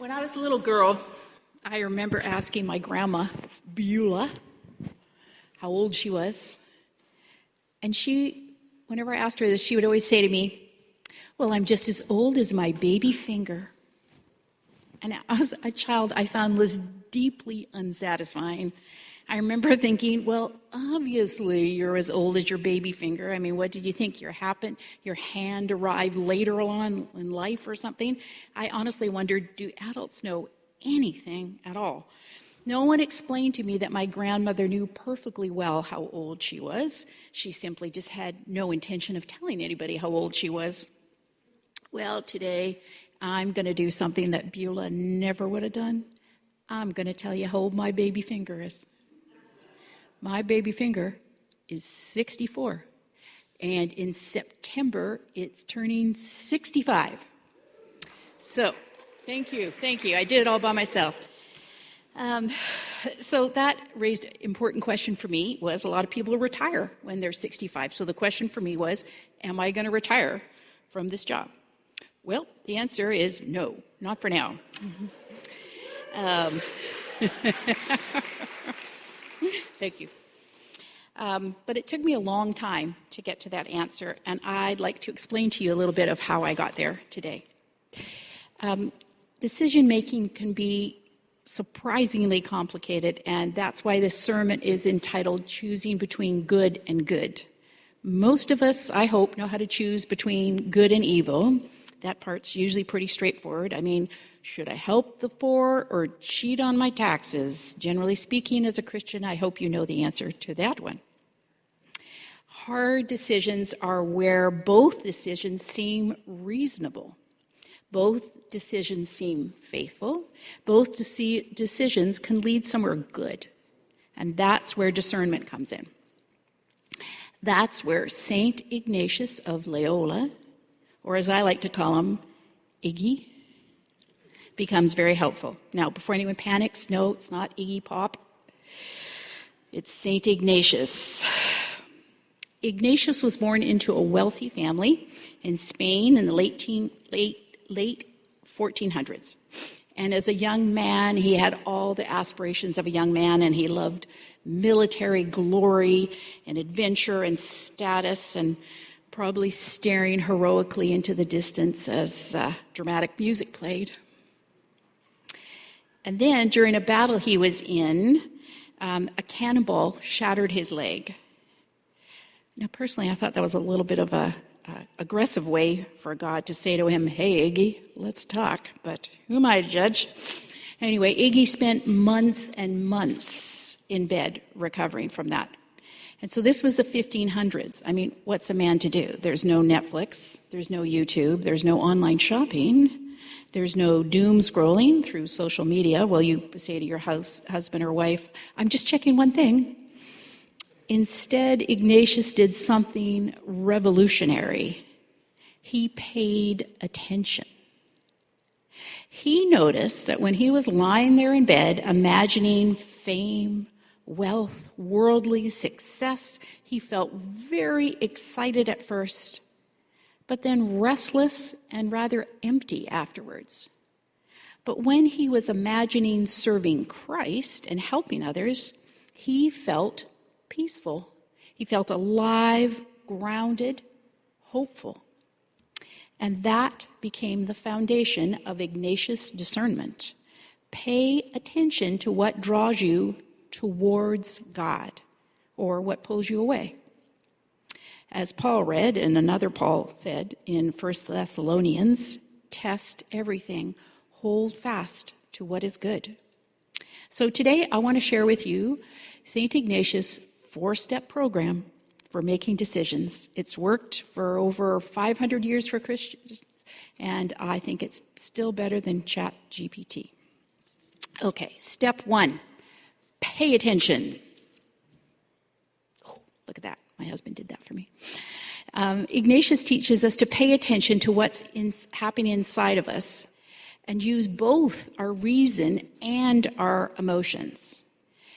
When I was a little girl, I remember asking my grandma, Beulah, how old she was. And whenever I asked her this, she would always say to me, well, I'm just as old as my baby finger. And as a child, I found this deeply unsatisfying. I remember thinking, well, obviously you're as old as your baby finger. I mean, what did you think? Your hand arrived later on in life or something? I honestly wondered, do adults know anything at all? No one explained to me that my grandmother knew perfectly well how old she was. She simply just had no intention of telling anybody how old she was. Well, today I'm going to do something that Beulah never would have done. I'm going to tell you how old my baby finger is. My baby finger is 64, and in September, it's turning 65. So, thank you. I did it all by myself. So that raised an important question for me, was a lot of people retire when they're 65. So the question for me was, am I going to retire from this job? Well, the answer is no, not for now. Thank you. But it took me a long time to get to that answer, and I'd like to explain to you a little bit of how I got there today. Decision-making can be surprisingly complicated, and that's why this sermon is entitled Choosing Between Good and Good. Most of us, I hope, know how to choose between good and evil. That part's usually pretty straightforward. I mean, should I help the poor or cheat on my taxes? Generally speaking, as a Christian, I hope you know the answer to that one. Hard decisions are where both decisions seem reasonable. Both decisions seem faithful. Both decisions can lead somewhere good. And that's where discernment comes in. That's where St. Ignatius of Loyola, or as I like to call him, Iggy, becomes very helpful. Now, before anyone panics, no, it's not Iggy Pop. It's St. Ignatius. Ignatius was born into a wealthy family in Spain in the late 1400s. And as a young man, he had all the aspirations of a young man, and he loved military glory and adventure and status, and probably staring heroically into the distance as dramatic music played. And then, during a battle he was in, a cannonball shattered his leg. Now, personally, I thought that was a little bit of a aggressive way for God to say to him, hey, Iggy, let's talk. But who am I to judge? Anyway, Iggy spent months and months in bed recovering from that. And so this was the 1500s. I mean, what's a man to do? There's no Netflix, there's no YouTube, there's no online shopping, there's no doom scrolling through social media while you say to your husband or wife, I'm just checking one thing. Instead, Ignatius did something revolutionary. He paid attention. He noticed that when he was lying there in bed, imagining fame, wealth, worldly success, he felt very excited at first, but then restless and rather empty afterwards. But when he was imagining serving Christ and helping others, he felt peaceful. He felt alive, grounded, hopeful. And that became the foundation of Ignatius' discernment. Pay attention to what draws you towards God, or what pulls you away. As Paul read, and another Paul said in 1 Thessalonians, test everything, hold fast to what is good. So today I want to share with you St. Ignatius' 4-step program for making decisions. It's worked for over 500 years for Christians, and I think it's still better than ChatGPT. Okay, step 1, pay attention. Oh, look at that. My husband did that for me. Ignatius teaches us to pay attention to what's happening inside of us and use both our reason and our emotions.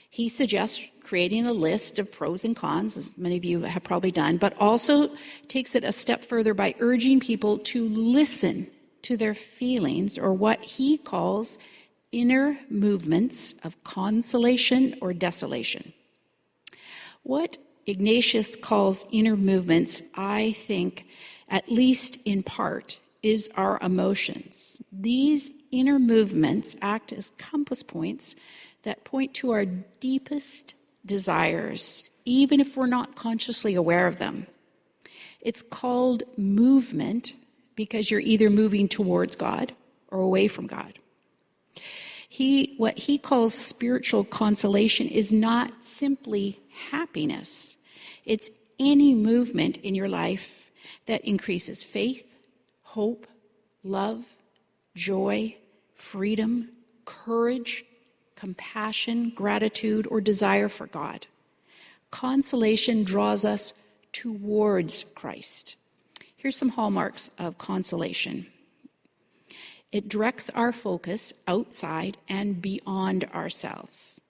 He suggests creating a list of pros and cons, as many of you have probably done, but also takes it a step further by urging people to listen to their feelings, or what he calls inner movements of consolation or desolation. What Ignatius calls inner movements, I think, at least in part, is our emotions. These inner movements act as compass points that point to our deepest desires, even if we're not consciously aware of them. It's called movement because you're either moving towards God or away from God. What he calls spiritual consolation is not simply happiness. It's any movement in your life that increases faith, hope, love, joy, freedom, courage, compassion, gratitude, or desire for God. Consolation draws us towards Christ. Here's some hallmarks of consolation. It directs our focus outside and beyond ourselves.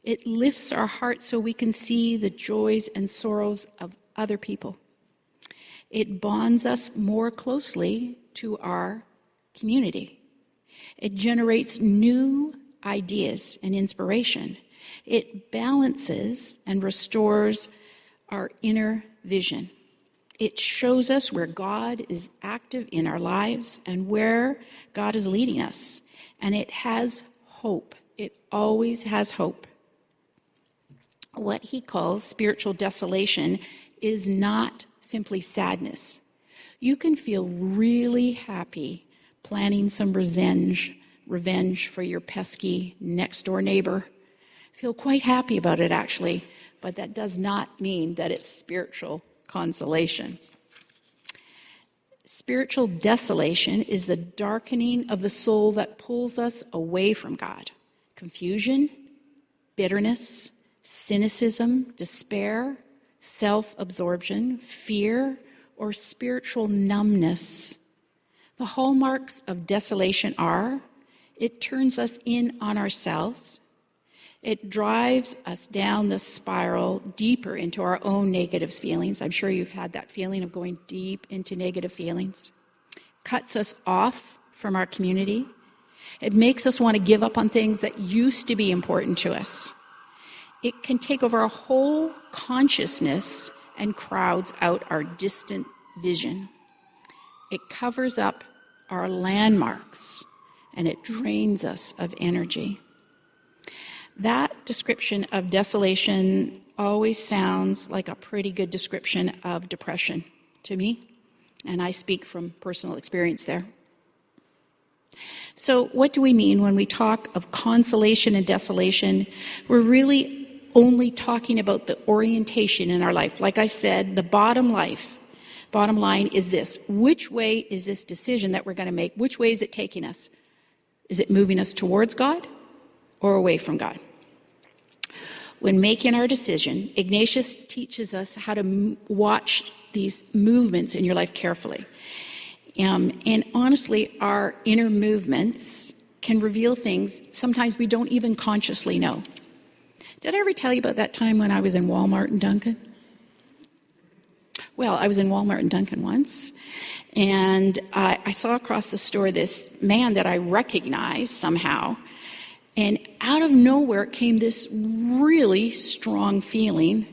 It lifts our hearts so we can see the joys and sorrows of other people. It bonds us more closely to our community. It generates new ideas and inspiration. It balances and restores our inner vision. It shows us where God is active in our lives and where God is leading us. And it has hope. It always has hope. What he calls spiritual desolation is not simply sadness. You can feel really happy planning some revenge for your pesky next-door neighbor. Feel quite happy about it, actually, but that does not mean that it's spiritual consolation. Spiritual desolation is the darkening of the soul that pulls us away from God. Confusion, bitterness, cynicism, despair, self-absorption, fear, or spiritual numbness. The hallmarks of desolation are: it turns us in on ourselves. It drives us down the spiral deeper into our own negative feelings. I'm sure you've had that feeling of going deep into negative feelings. Cuts us off from our community. It makes us want to give up on things that used to be important to us. It can take over our whole consciousness and crowds out our distant vision. It covers up our landmarks, and it drains us of energy. That description of desolation always sounds like a pretty good description of depression to me, and I speak from personal experience there. So what do we mean when we talk of consolation and desolation? We're really only talking about the orientation in our life. Like I said, the bottom line is this: which way is this decision that we're going to make? Which way is it taking us? Is it moving us towards God or away from God? When making our decision, Ignatius teaches us how to watch these movements in your life carefully. And honestly, our inner movements can reveal things sometimes we don't even consciously know. Did I ever tell you about that time when I was in Walmart and Dunkin'? Well, I was in Walmart and Dunkin' once, and I saw across the store this man that I recognized somehow, and out of nowhere came this really strong feeling: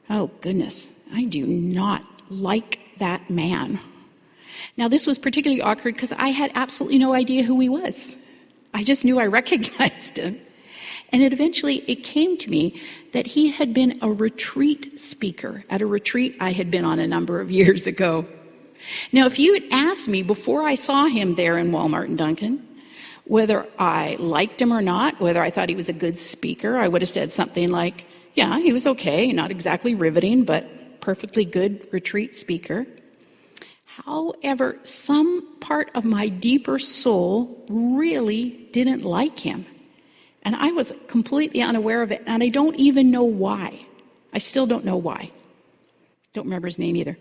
oh goodness, I do not like that man. Now, this was particularly awkward because I had absolutely no idea who he was. I just knew I recognized him. And it came to me that he had been a retreat speaker at a retreat I had been on a number of years ago. Now, if you had asked me before I saw him there in Walmart and Dunkin', whether I liked him or not, whether I thought he was a good speaker, I would have said something like, yeah, he was okay, not exactly riveting, but perfectly good retreat speaker. However, some part of my deeper soul really didn't like him. And I was completely unaware of it, and I don't even know why. I still don't know why. Don't remember his name either.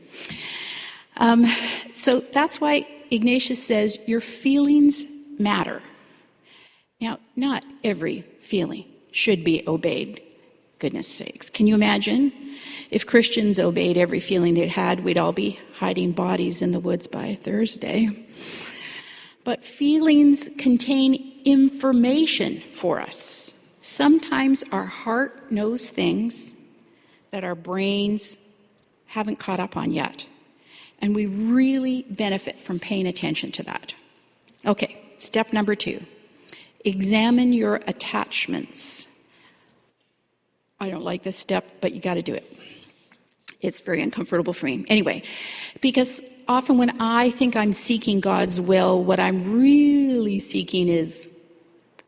So that's why Ignatius says your feelings matter. Now, not every feeling should be obeyed, goodness sakes. Can you imagine if Christians obeyed every feeling they'd had, we'd all be hiding bodies in the woods by Thursday. But feelings contain information for us. Sometimes our heart knows things that our brains haven't caught up on yet. And we really benefit from paying attention to that. Okay, step number 2. Examine your attachments. I don't like this step, but you got to do it. It's very uncomfortable for me. Anyway, because often when I think I'm seeking God's will, what I'm really seeking is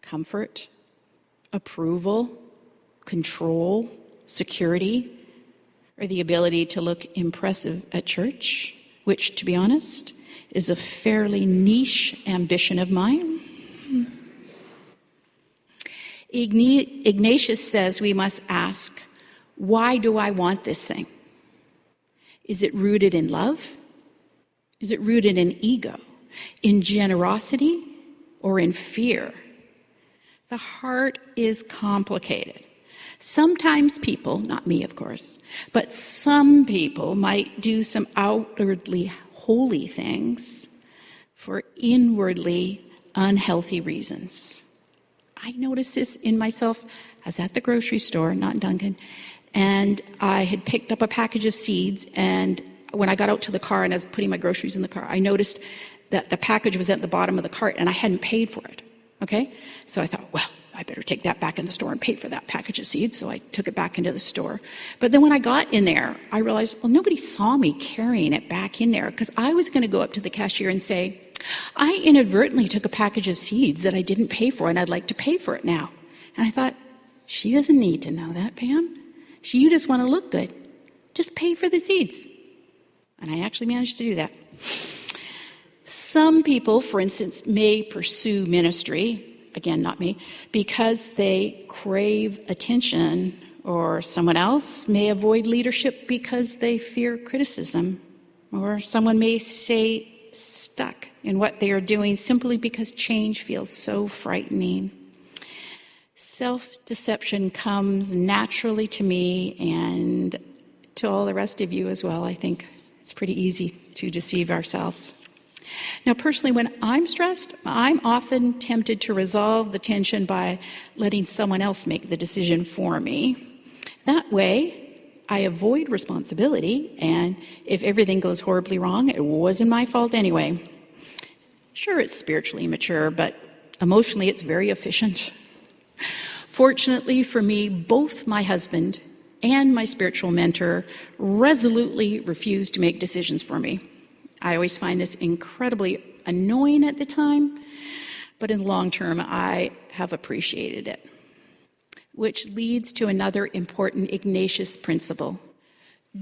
comfort, approval, control, security, or the ability to look impressive at church, which, to be honest, is a fairly niche ambition of mine. Ignatius says we must ask, why do I want this thing? Is it rooted in love? Is it rooted in ego, in generosity, or in fear? The heart is complicated. Sometimes people, not me of course, but some people might do some outwardly holy things for inwardly unhealthy reasons. I noticed this in myself. I was at the grocery store, not in Duncan, and I had picked up a package of seeds, and when I got out to the car and I was putting my groceries in the car, I noticed that the package was at the bottom of the cart and I hadn't paid for it, okay? So I thought, well, I better take that back in the store and pay for that package of seeds, so I took it back into the store. But then when I got in there, I realized, well, nobody saw me carrying it back in there, because I was going to go up to the cashier and say, I inadvertently took a package of seeds that I didn't pay for, and I'd like to pay for it now. And I thought, she doesn't need to know that, Pam. You just want to look good. Just pay for the seeds. And I actually managed to do that. Some people, for instance, may pursue ministry, again, not me, because they crave attention, or someone else may avoid leadership because they fear criticism, or someone may stay stuck in what they are doing simply because change feels so frightening. Self-deception comes naturally to me and to all the rest of you as well. I think it's pretty easy to deceive ourselves. Now, personally, when I'm stressed, I'm often tempted to resolve the tension by letting someone else make the decision for me. That way, I avoid responsibility, and if everything goes horribly wrong, it wasn't my fault anyway. Sure, it's spiritually mature, but emotionally, it's very efficient. Fortunately for me, both my husband and my spiritual mentor resolutely refuse to make decisions for me. I always find this incredibly annoying at the time, but in the long term, I have appreciated it. Which leads to another important Ignatius principle.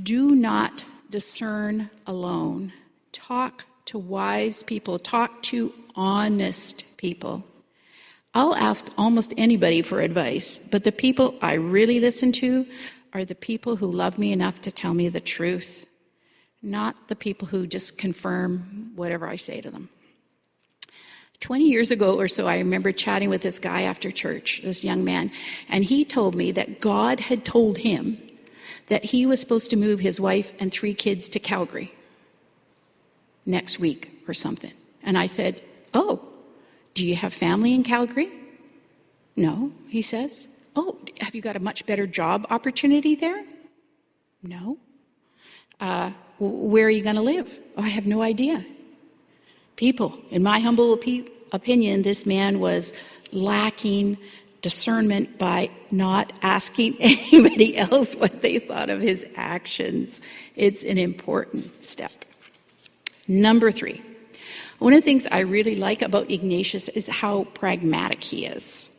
Do not discern alone. Talk to wise people. Talk to honest people. I'll ask almost anybody for advice, but the people I really listen to are the people who love me enough to tell me the truth, not the people who just confirm whatever I say to them. 20 years ago or so, I remember chatting with this guy after church, this young man, and he told me that God had told him that he was supposed to move his wife and 3 kids to Calgary next week or something. And I said, oh, do you have family in Calgary? No, he says. Oh, have you got a much better job opportunity there? No. Where are you going to live? Oh, I have no idea. People, in my humble opinion, this man was lacking discernment by not asking anybody else what they thought of his actions. It's an important step. Number 3. One of the things I really like about Ignatius is how pragmatic he is.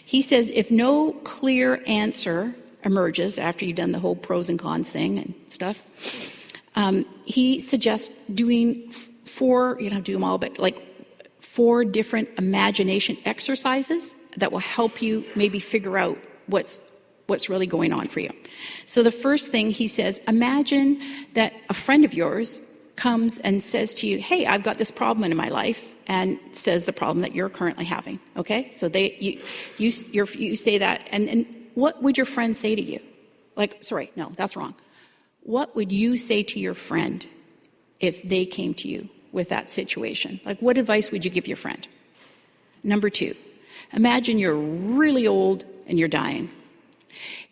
He says if no clear answer emerges after you've done the whole pros and cons thing and stuff, he suggests doing 4, you don't have to do them all, but like 4 different imagination exercises that will help you maybe figure out what's really going on for you. So the first thing he says, imagine that a friend of yours comes and says to you, hey, I've got this problem in my life, and says the problem that you're currently having, okay? So you say that, and what would your friend say to you? Like, sorry, no, that's wrong. What would you say to your friend if they came to you with that situation? Like, what advice would you give your friend? Number 2, imagine you're really old and you're dying.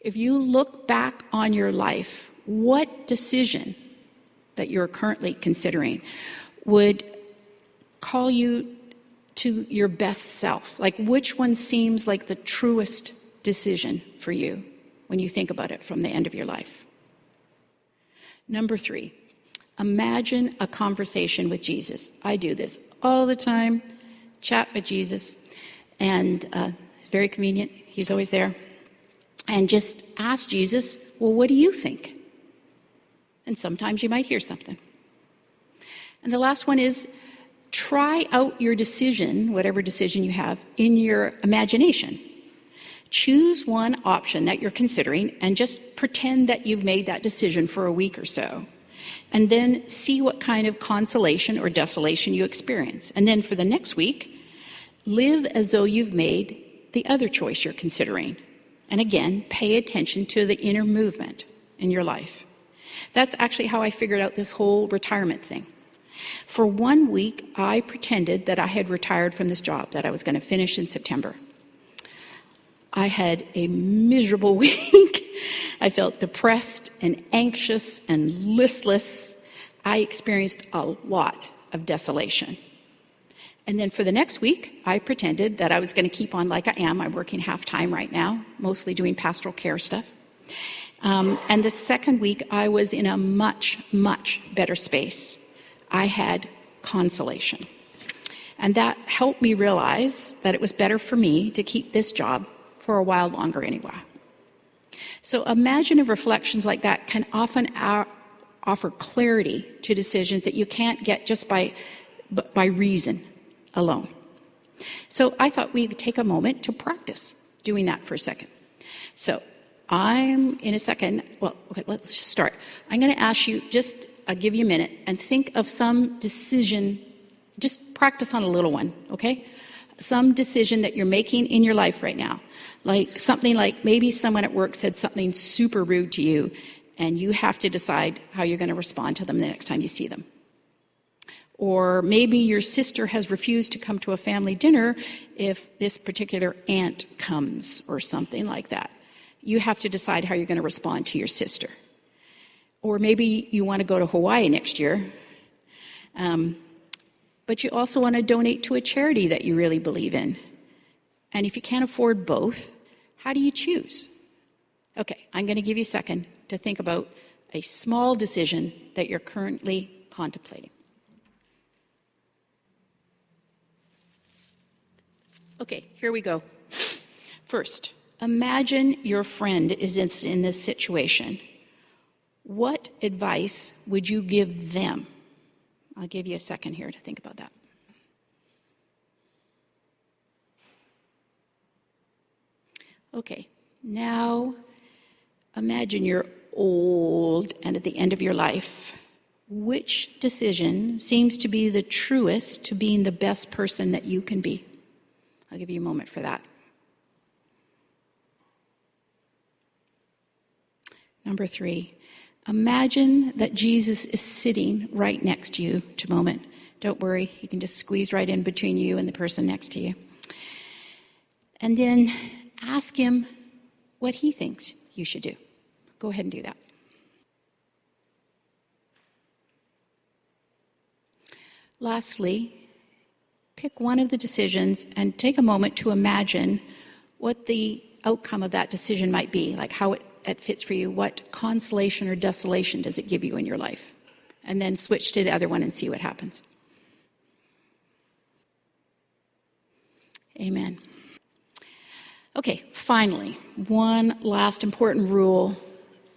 If you look back on your life, what decision that you're currently considering would call you to your best self? Like, which one seems like the truest decision for you when you think about it from the end of your life? Number 3, imagine a conversation with Jesus. I do this all the time, chat with Jesus, and very convenient. He's always there. And just ask Jesus, well, what do you think? And sometimes you might hear something. And the last one is try out your decision, whatever decision you have, in your imagination. Choose one option that you're considering and just pretend that you've made that decision for a week or so. And then see what kind of consolation or desolation you experience. And then for the next week, live as though you've made the other choice you're considering. And again, pay attention to the inner movement in your life. That's actually how I figured out this whole retirement thing. For 1 week, I pretended that I had retired from this job that I was going to finish in September. I had a miserable week. I felt depressed and anxious and listless. I experienced a lot of desolation. And then for the next week, I pretended that I was going to keep on like I am. I'm working half-time right now, mostly doing pastoral care stuff. And the second week, I was in a much, much better space. I had consolation. And that helped me realize that it was better for me to keep this job for a while longer anyway. So imaginative reflections like that can often offer clarity to decisions that you can't get just by reason alone. So I thought we'd take a moment to practice doing that for a second. So let's start. I'm going to ask you, I'll give you a minute, and think of some decision, just practice on a little one, okay? Some decision that you're making in your life right now. Like something like maybe someone at work said something super rude to you, and you have to decide how you're going to respond to them the next time you see them. Or maybe your sister has refused to come to a family dinner if this particular aunt comes or something like that. You have to decide how you're going to respond to your sister. Or maybe you want to go to Hawaii next year, but you also want to donate to a charity that you really believe in. And if you can't afford both, how do you choose? Okay, I'm going to give you a second to think about a small decision that you're currently contemplating. Okay, here we go. First, imagine your friend is in this situation. What advice would you give them? I'll give you a second here to think about that. Okay, now imagine you're old and at the end of your life. Which decision seems to be the truest to being the best person that you can be? I'll give you a moment for that. Number 3, imagine that Jesus is sitting right next to you to a moment. Don't worry, he can just squeeze right in between you and the person next to you. And then ask him what he thinks you should do. Go ahead and do that. Lastly, pick one of the decisions and take a moment to imagine what the outcome of that decision might be, like how it fits for you. What consolation or desolation does it give you in your life? And then switch to the other one and see what happens. Amen. Okay, finally, one last important rule,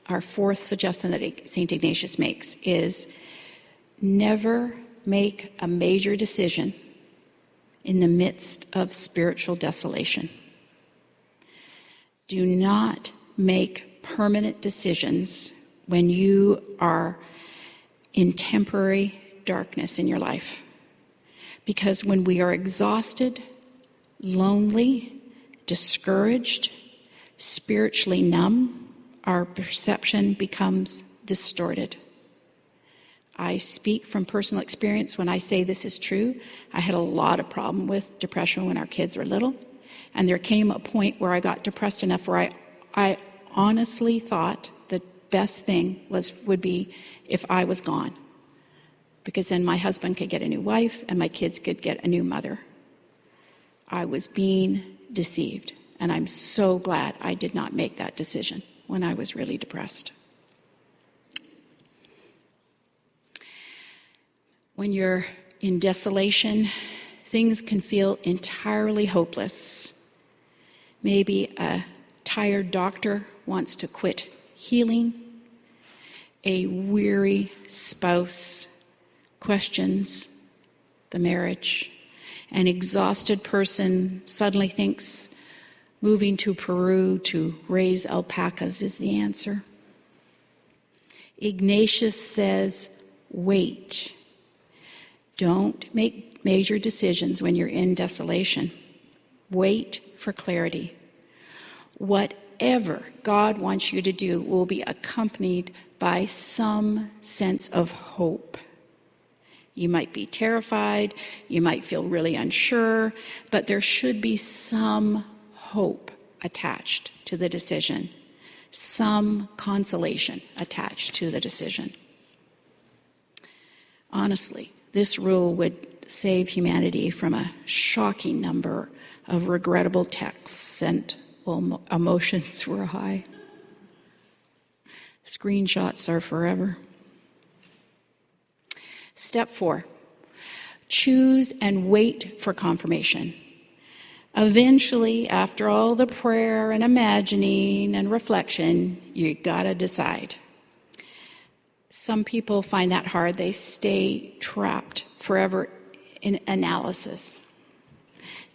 our fourth suggestion that St. Ignatius makes is never make a major decision in the midst of spiritual desolation. Do not make permanent decisions when you are in temporary darkness in your life. Because when we are exhausted, lonely, discouraged, spiritually numb, our perception becomes distorted. I speak from personal experience when I say this is true. I had a lot of problem with depression when our kids were little. And there came a point where I got depressed enough where I honestly thought the best thing would be if I was gone. Because then my husband could get a new wife and my kids could get a new mother. I was being deceived. And I'm so glad I did not make that decision when I was really depressed. When you're in desolation, things can feel entirely hopeless. Maybe a tired doctor wants to quit healing. A weary spouse questions the marriage. An exhausted person suddenly thinks moving to Peru to raise alpacas is the answer. Ignatius says, wait. Don't make major decisions when you're in desolation. Wait for clarity. Whatever God wants you to do will be accompanied by some sense of hope. You might be terrified, you might feel really unsure, but there should be some hope attached to the decision, some consolation attached to the decision. Honestly, this rule would save humanity from a shocking number of regrettable texts sent while emotions were high. Screenshots are forever. Step 4, choose and wait for confirmation. Eventually, after all the prayer and imagining and reflection, you gotta decide. Some people find that hard. They stay trapped forever in analysis.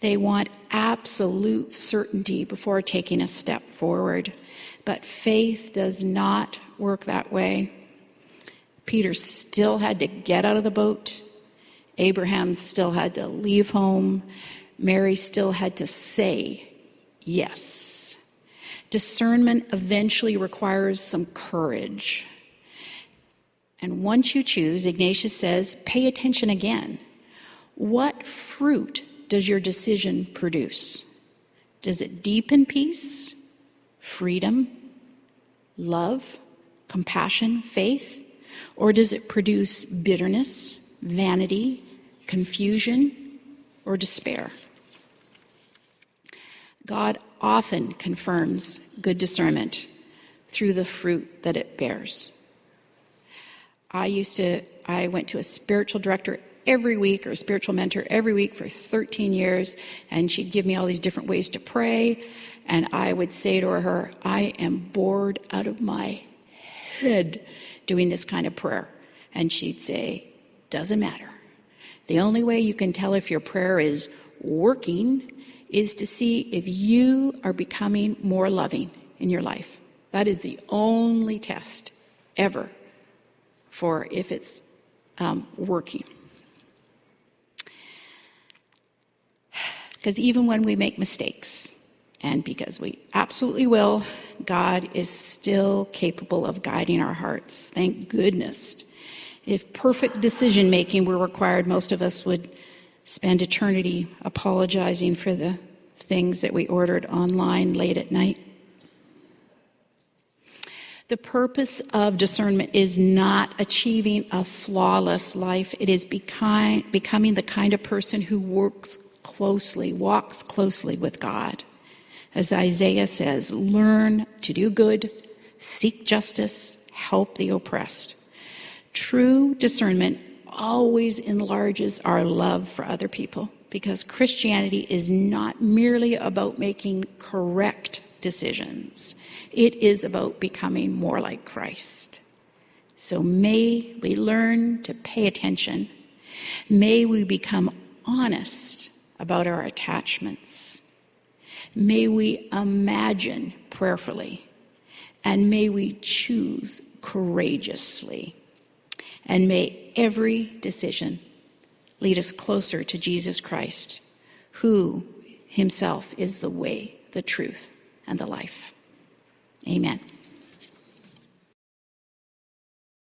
They want absolute certainty before taking a step forward. But faith does not work that way. Peter still had to get out of the boat. Abraham still had to leave home. Mary still had to say yes. Discernment eventually requires some courage. And once you choose, Ignatius says, pay attention again. What fruit does your decision produce? Does it deepen peace, freedom, love, compassion, faith? Or does it produce bitterness, vanity, confusion, or despair? God often confirms good discernment through the fruit that it bears. I went to a spiritual director every week, or a spiritual mentor every week for 13 years, and she'd give me all these different ways to pray, and I would say to her, I am bored out of my head doing this kind of prayer. And she'd say, doesn't matter. The only way you can tell if your prayer is working is to see if you are becoming more loving in your life. That is the only test ever for if it's working. Because even when we make mistakes, and because we absolutely will, God is still capable of guiding our hearts. Thank goodness. If perfect decision-making were required, most of us would spend eternity apologizing for the things that we ordered online late at night. The purpose of discernment is not achieving a flawless life. It is becoming the kind of person who walks closely with God. As Isaiah says, learn to do good, seek justice, help the oppressed. True discernment always enlarges our love for other people, because Christianity is not merely about making correct decisions. It is about becoming more like Christ. So may we learn to pay attention. May we become honest about our attachments. May we imagine prayerfully, and may we choose courageously. And may every decision lead us closer to Jesus Christ, who himself is the way, the truth, and the life. Amen.